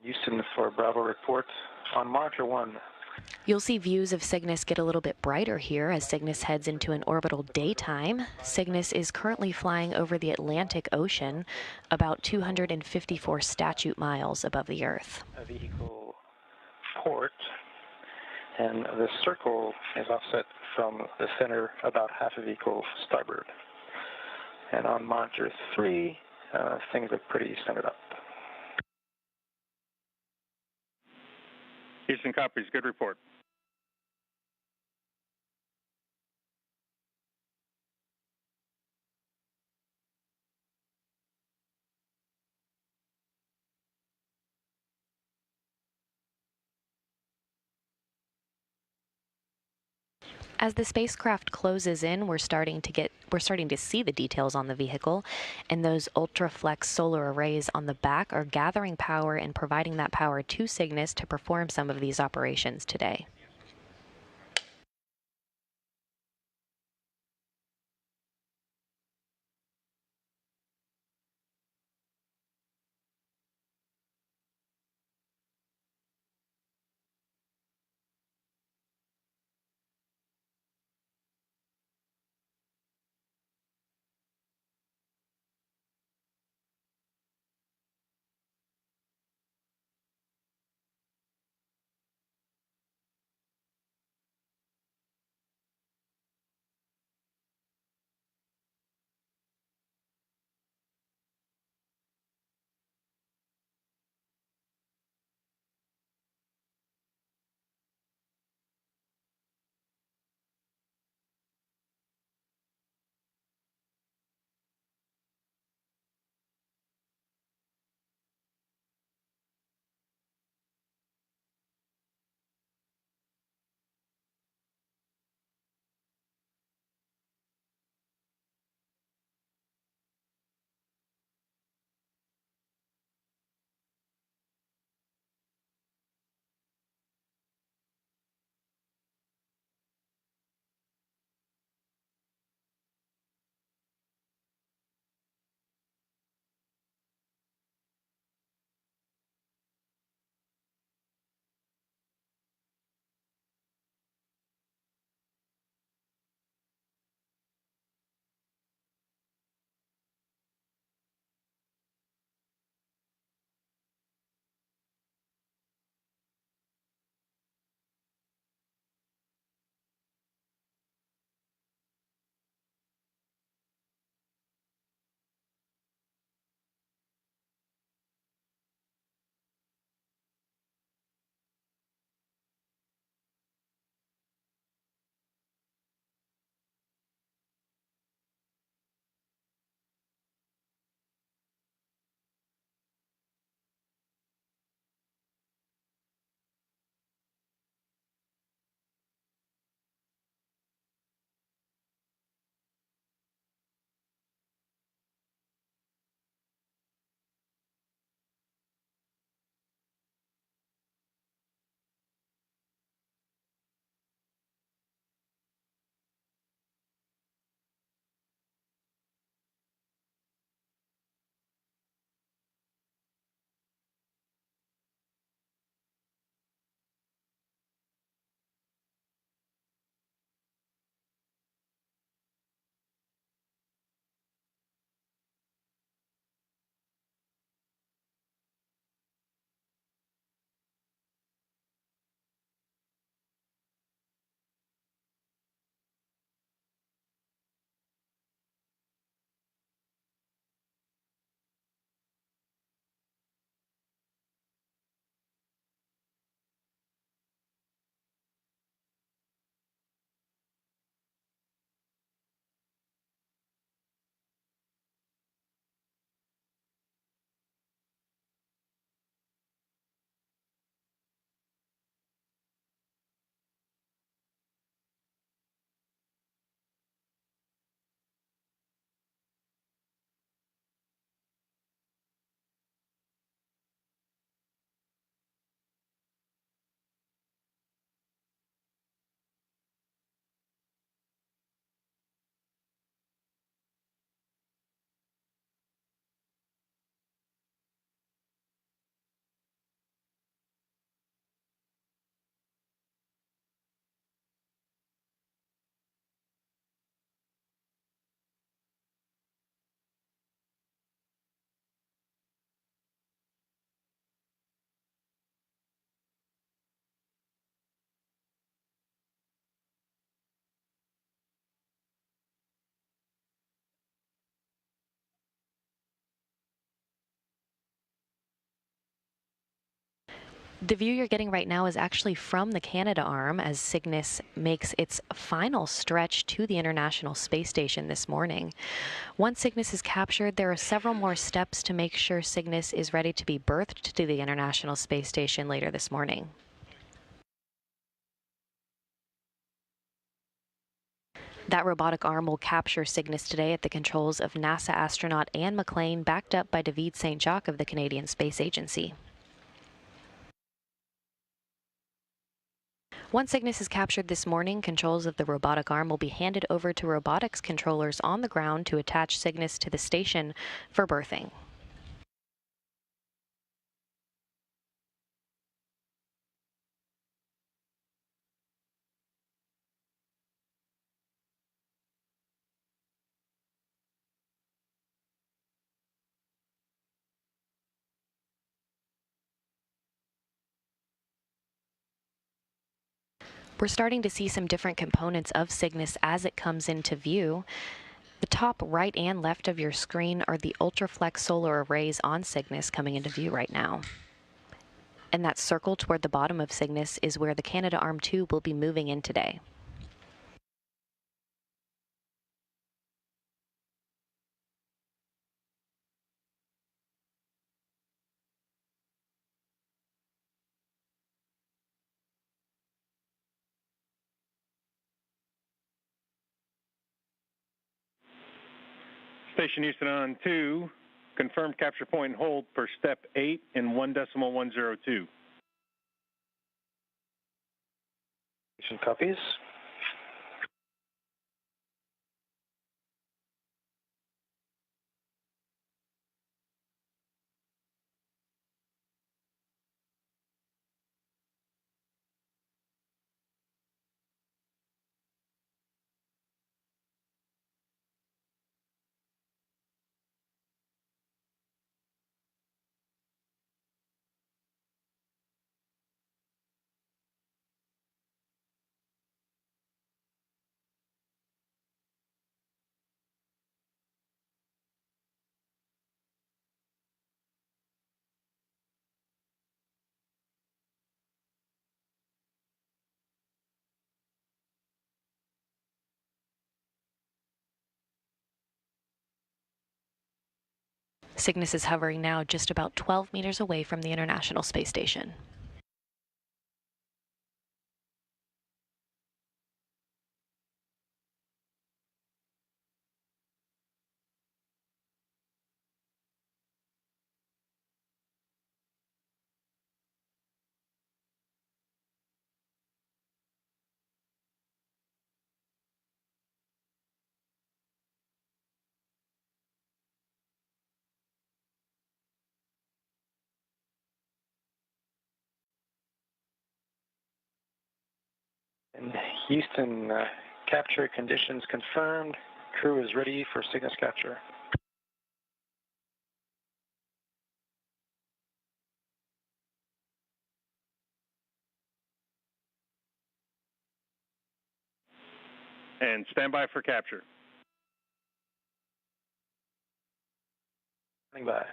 Houston for Bravo report on Monitor 1. You'll see views of Cygnus get a little bit brighter here as Cygnus heads into an orbital daytime. Cygnus is currently flying over the Atlantic Ocean, about 254 statute miles above the Earth. A vehicle port, and the circle is offset from the center about half a vehicle starboard. And on Monitor 3, things look pretty centered up. Houston copies. Good report. As the spacecraft closes in, we're starting to see the details on the vehicle, and those ultraflex solar arrays on the back are gathering power and providing that power to Cygnus to perform some of these operations today. The view you're getting right now is actually from the Canadarm as Cygnus makes its final stretch to the International Space Station this morning. Once Cygnus is captured, there are several more steps to make sure Cygnus is ready to be berthed to the International Space Station later this morning. That robotic arm will capture Cygnus today at the controls of NASA astronaut Anne McClain, backed up by David St. Jacques of the Canadian Space Agency. Once Cygnus is captured this morning, controls of the robotic arm will be handed over to robotics controllers on the ground to attach Cygnus to the station for berthing. We're starting to see some different components of Cygnus as it comes into view. The top right and left of your screen are the Ultraflex solar arrays on Cygnus coming into view right now. And that circle toward the bottom of Cygnus is where the Canadarm2 will be moving in today. Station Houston on 2, confirm capture point and hold for step 8 in 1.102. Station copies. Cygnus is hovering now just about 12 meters away from the International Space Station. In Houston, capture conditions confirmed. Crew is ready for Cygnus capture. And stand by for capture. Standing by.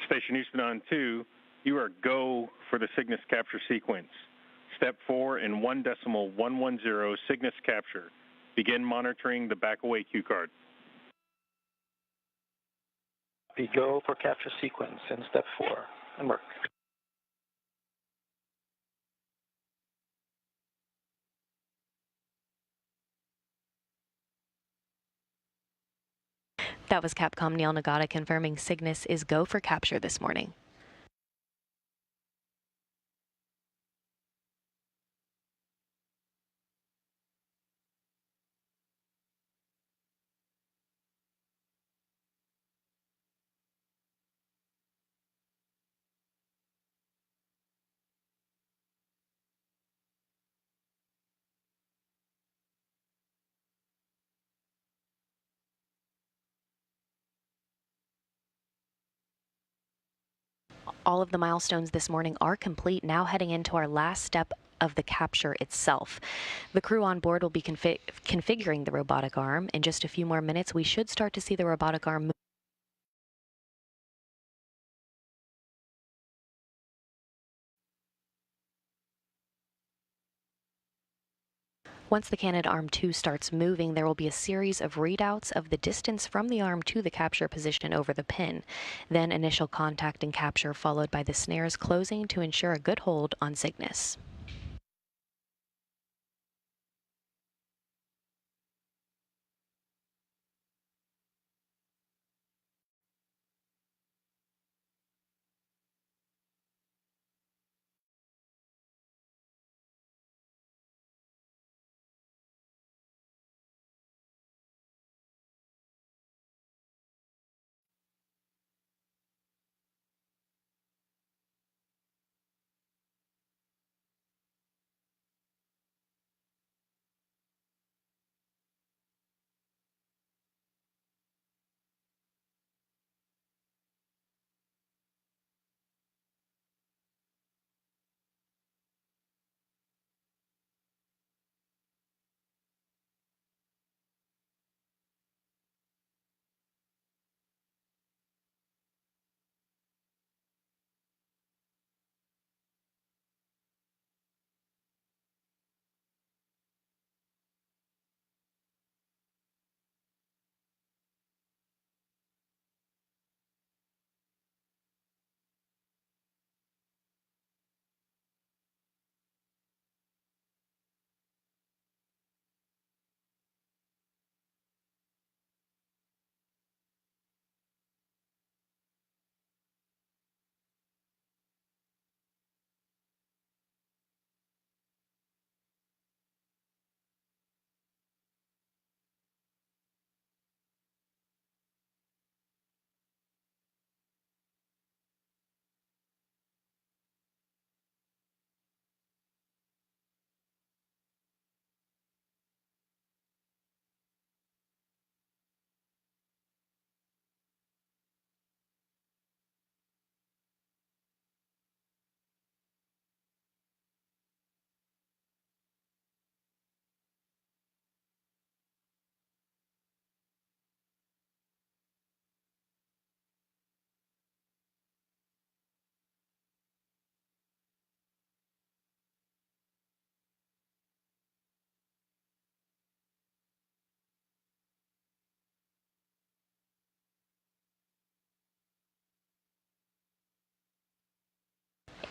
Station Houston on 2, you are go for the Cygnus capture sequence. Step 4 in 1.110 Cygnus capture. Begin monitoring the back-away cue card. We go for capture sequence in step 4 and work. That was Capcom Neil Nagata confirming Cygnus is go for capture this morning. All of the milestones this morning are complete, now heading into our last step of the capture itself. The crew on board will be configuring the robotic arm. In just a few more minutes, we should start to see the robotic arm move. Once the Canadarm2 starts moving, there will be a series of readouts of the distance from the arm to the capture position over the pin. Then initial contact and capture, followed by the snares closing to ensure a good hold on Cygnus.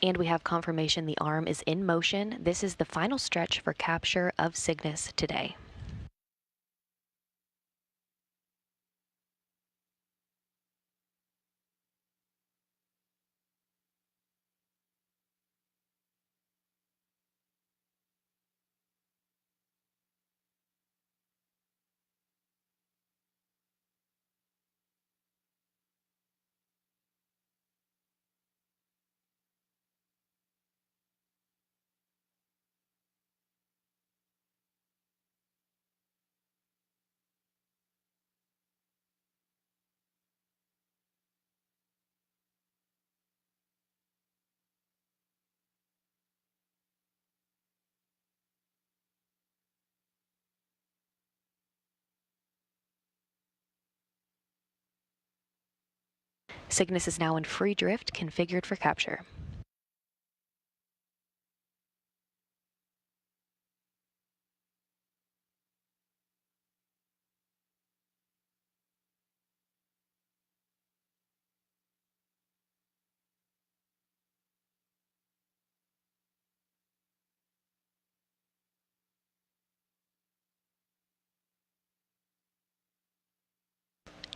And we have confirmation the arm is in motion. This is the final stretch for capture of Cygnus today. Cygnus is now in free drift, configured for capture.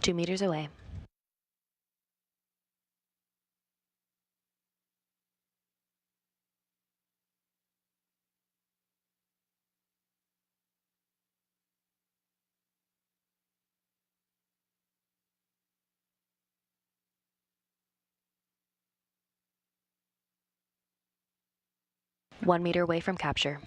$2 meters away. $1 meter away from capture.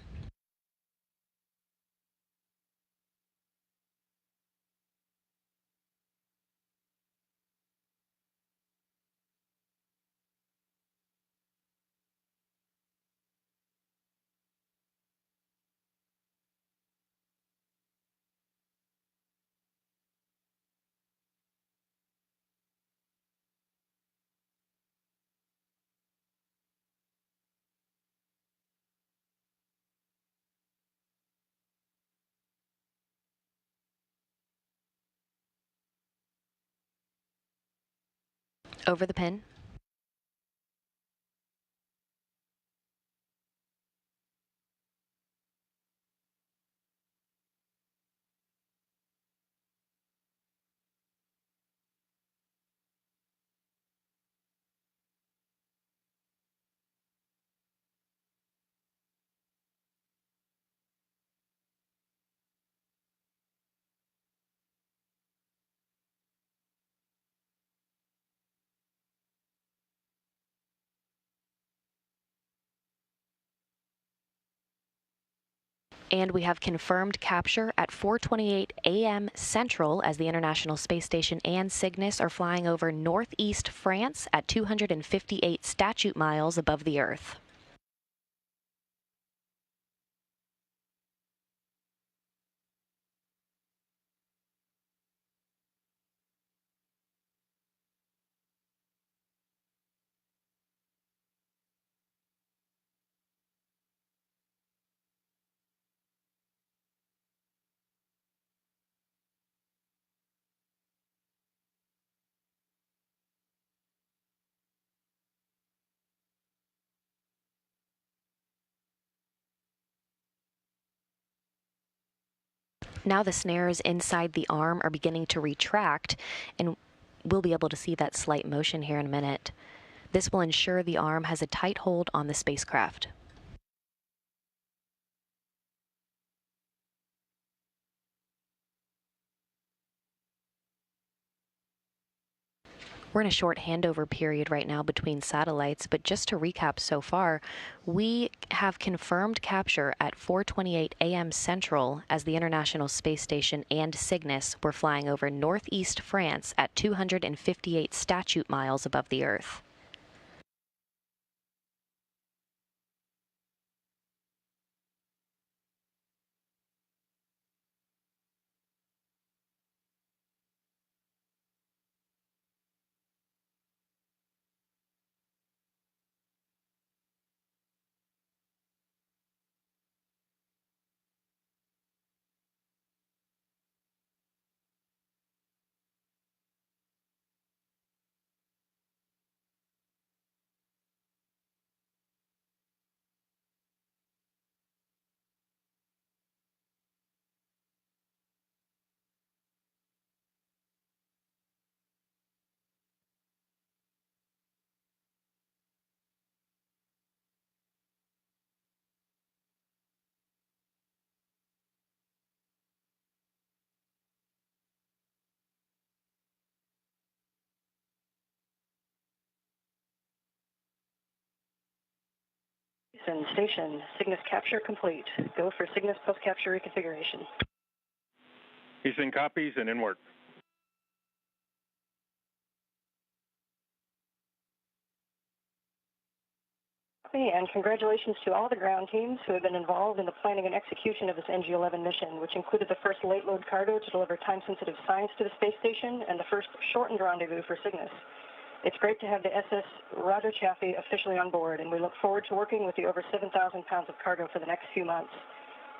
Over the pin. And we have confirmed capture at 4:28 a.m. Central as the International Space Station and Cygnus are flying over northeast France at 258 statute miles above the Earth. Now the snares inside the arm are beginning to retract, and we'll be able to see that slight motion here in a minute. This will ensure the arm has a tight hold on the spacecraft. We're in a short handover period right now between satellites, but just to recap so far, we have confirmed capture at 4:28 a.m. Central as the International Space Station and Cygnus were flying over northeast France at 258 statute miles above the Earth. Houston Station, Cygnus capture complete. Go for Cygnus post-capture reconfiguration. Houston copies and in work. And congratulations to all the ground teams who have been involved in the planning and execution of this NG-11 mission, which included the first late-load cargo to deliver time-sensitive science to the space station and the first shortened rendezvous for Cygnus. It's great to have the SS Roger Chaffee officially on board, and we look forward to working with the over 7,000 pounds of cargo for the next few months.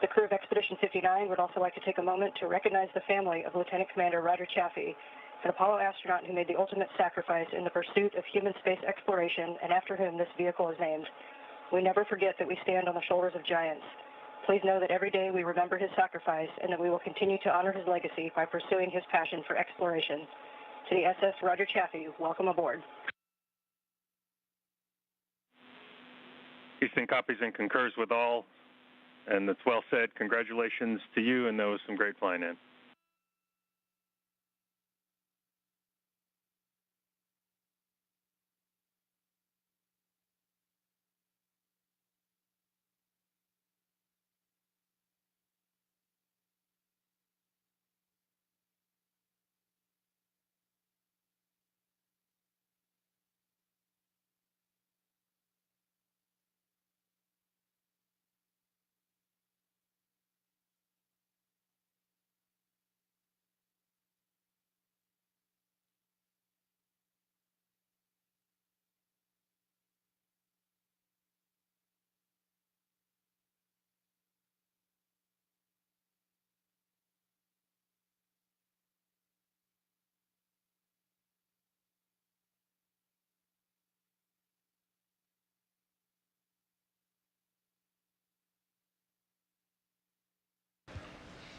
The crew of Expedition 59 would also like to take a moment to recognize the family of Lieutenant Commander Roger Chaffee, an Apollo astronaut who made the ultimate sacrifice in the pursuit of human space exploration, and after whom this vehicle is named. We never forget that we stand on the shoulders of giants. Please know that every day we remember his sacrifice and that we will continue to honor his legacy by pursuing his passion for exploration. To the SS Roger Chaffee, welcome aboard. Houston copies and concurs with all, and that's well said. Congratulations to you, and that was some great flying in.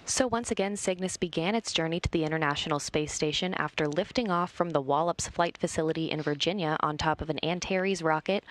So once again, Cygnus began its journey to the International Space Station after lifting off from the Wallops Flight Facility in Virginia on top of an Antares rocket